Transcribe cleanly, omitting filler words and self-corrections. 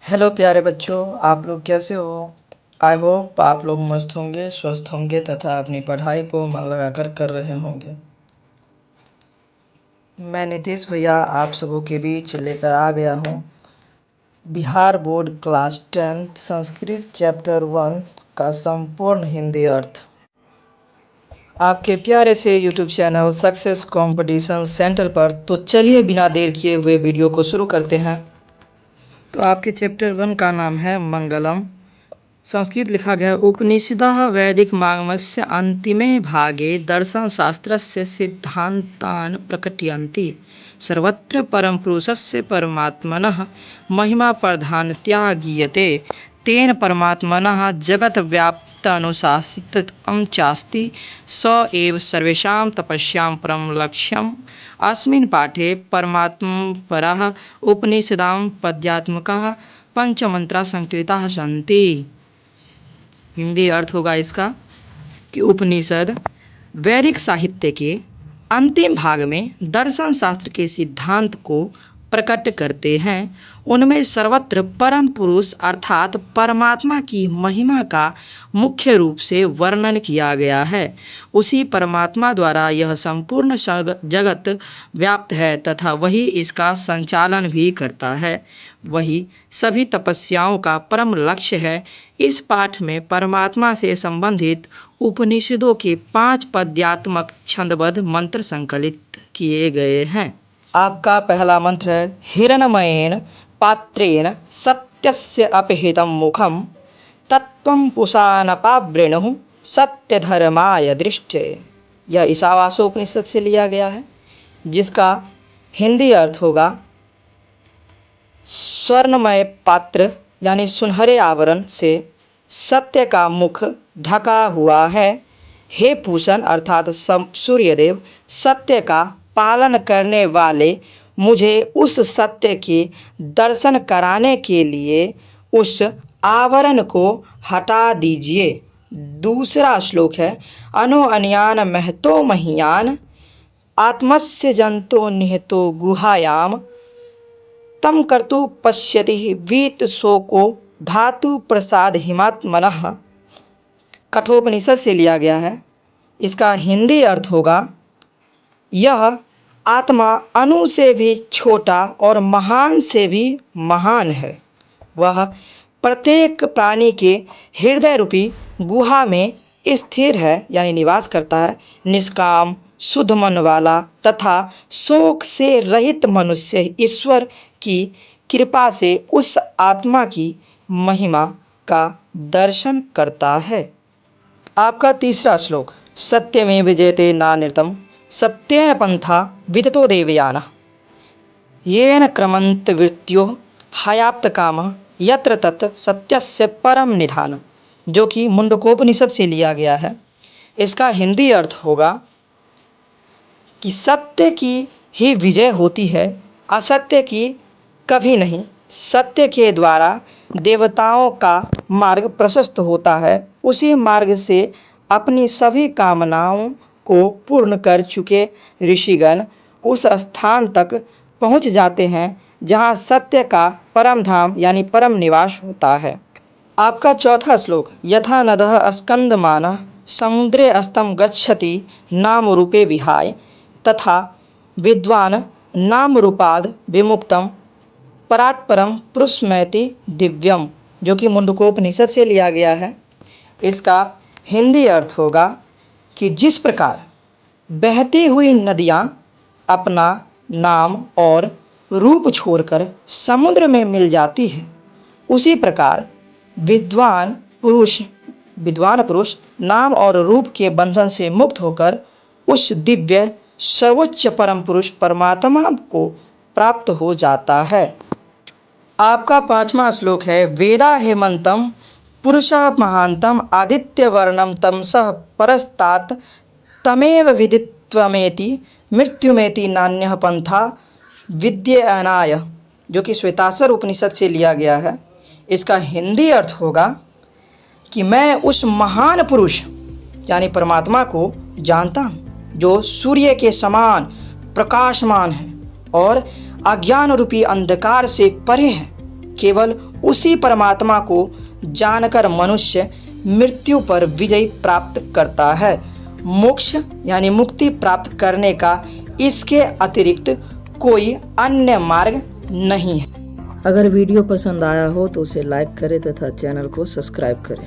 Hello प्यारे बच्चों, आप लोग कैसे हो? आई होप आप लोग मस्त होंगे, स्वस्थ होंगे तथा अपनी पढ़ाई को मन लगाकर कर रहे होंगे। मैं नीतीश भैया आप सबों के बीच लेकर आ गया हूँ Bihar board class 10 Sanskrit chapter 1 का संपूर्ण हिंदी अर्थ आपके प्यारे से YouTube channel success competition centre पर। तो चलिए बिना देर किए हुए वीडियो को शुरू करते हैं। तो आपके चैप्टर 1 का नाम है मंगलम। संस्कृत लिखा गया उपनिषदः वैदिकमागमस्य अन्तिमे भागे दर्शनशास्त्रस्य सिद्धान्तान् प्रकटयन्ति। सर्वत्र परमपुरुषस्य परमात्मनः महिमा प्राधान्यतया गीयते। तेन परमात्मनः जगद्व्याप्त्यनुशासितं चास्ति। स एव सर्वेषां तपस्यां परं लक्ष्यम्। अस्मिन् पाठे परमात्मपरः उपनिषदां पद्यात्मकः पंचमंत्राः संस्कृताः सन्ति। हिंदी अर्थ होगा इसका कि उपनिषद वैदिक साहित्य के अंतिम भाग में दर्शन शास्त्र के सिद्धांत को प्रकट करते हैं। उनमें सर्वत्र परम पुरुष अर्थात परमात्मा की महिमा का मुख्य रूप से वर्णन किया गया है। उसी परमात्मा द्वारा यह संपूर्ण जगत व्याप्त है तथा वही इसका संचालन भी करता है। वही सभी तपस्याओं का परम लक्ष्य है। इस पाठ में परमात्मा से संबंधित उपनिषदों के 5 पद्यात्मक छंदबद्ध मंत्र संकलित किए गए हैं। आपका पहला मंत्र है हिरण्मयेन पात्रेण सत्यस्य अपहृतं मुखं तत्त्वं पुषानपावृणुः सत्यधर्माय दृष्टे। यह ईशावास्योपनिषद से लिया गया है, जिसका हिंदी अर्थ होगा स्वर्णमय पात्र यानी सुनहरे आवरण से सत्य का मुख ढका हुआ है। हे पूषण अर्थात सूर्यदेव, सत्य का पालन करने वाले, मुझे उस सत्य के दर्शन कराने के लिए उस आवरण को हटा दीजिए। दूसरा श्लोक है अनो अन्यान महतो महीयान आत्मस्य जंतो निहतो गुहायाम तम कर्तु पश्यति वीत शोको धातु प्रसाद हिमात्मनः। कठोपनिषद से लिया गया है। इसका हिंदी अर्थ होगा यह आत्मा अणु से भी छोटा और महान से भी महान है। वह प्रत्येक प्राणी के हृदय रूपी गुहा में स्थिर है यानी निवास करता है। निष्काम शुद्ध मन वाला तथा शोक से रहित मनुष्य ईश्वर की कृपा से उस आत्मा की महिमा का दर्शन करता है। आपका तीसरा श्लोक सत्यमेव जयते नानृतं सत्येन पंथा विदतो देवयानः येन क्रमन्त वृत्त्यो हयाप्त कामः यत्र तत् सत्यस्य परम निधानम्, जो कि मुंडकोपनिषद से लिया गया है। इसका हिंदी अर्थ होगा कि सत्य की ही विजय होती है, असत्य की कभी नहीं। सत्य के द्वारा देवताओं का मार्ग प्रशस्त होता है। उसी मार्ग से अपनी सभी कामनाओं को पूर्ण कर चुके ऋषिगण उस स्थान तक पहुँच जाते हैं जहाँ सत्य का परम धाम यानी परम निवास होता है। आपका चौथा श्लोक यथा नदः स्कंदमानः समुद्रे अस्तं गच्छति नाम रूपे विहाय तथा विद्वान नाम रूपाद विमुक्तम परात्परम पुरुषमैति दिव्यम, जो कि मुंडकोपनिषद से लिया गया है। इसका हिंदी अर्थ होगा कि जिस प्रकार बहती हुई नदियाँ अपना नाम और रूप छोड़कर समुद्र में मिल जाती है, उसी प्रकार विद्वान पुरुष नाम और रूप के बंधन से मुक्त होकर उस दिव्य सर्वोच्च परम पुरुष परमात्मा को प्राप्त हो जाता है। आपका पांचवा श्लोक है वेदा हेमंतम पुरुषः महांतम आदित्य वर्णम तमसः परस्तात् तमेव विदित्वमेति मृत्युमेति नान्यः पंथा विद्येनाय, जो कि श्वेताश्वर उपनिषद से लिया गया है। इसका हिंदी अर्थ होगा कि मैं उस महान पुरुष यानी परमात्मा को जानता हूँ जो सूर्य के समान प्रकाशमान है और अज्ञान रूपी अंधकार से परे है। केवल उसी परमात्मा को जानकर मनुष्य मृत्यु पर विजय प्राप्त करता है। मोक्ष यानी मुक्ति प्राप्त करने का इसके अतिरिक्त कोई अन्य मार्ग नहीं है। अगर वीडियो पसंद आया हो तो उसे लाइक करें तथा चैनल को सब्सक्राइब करें।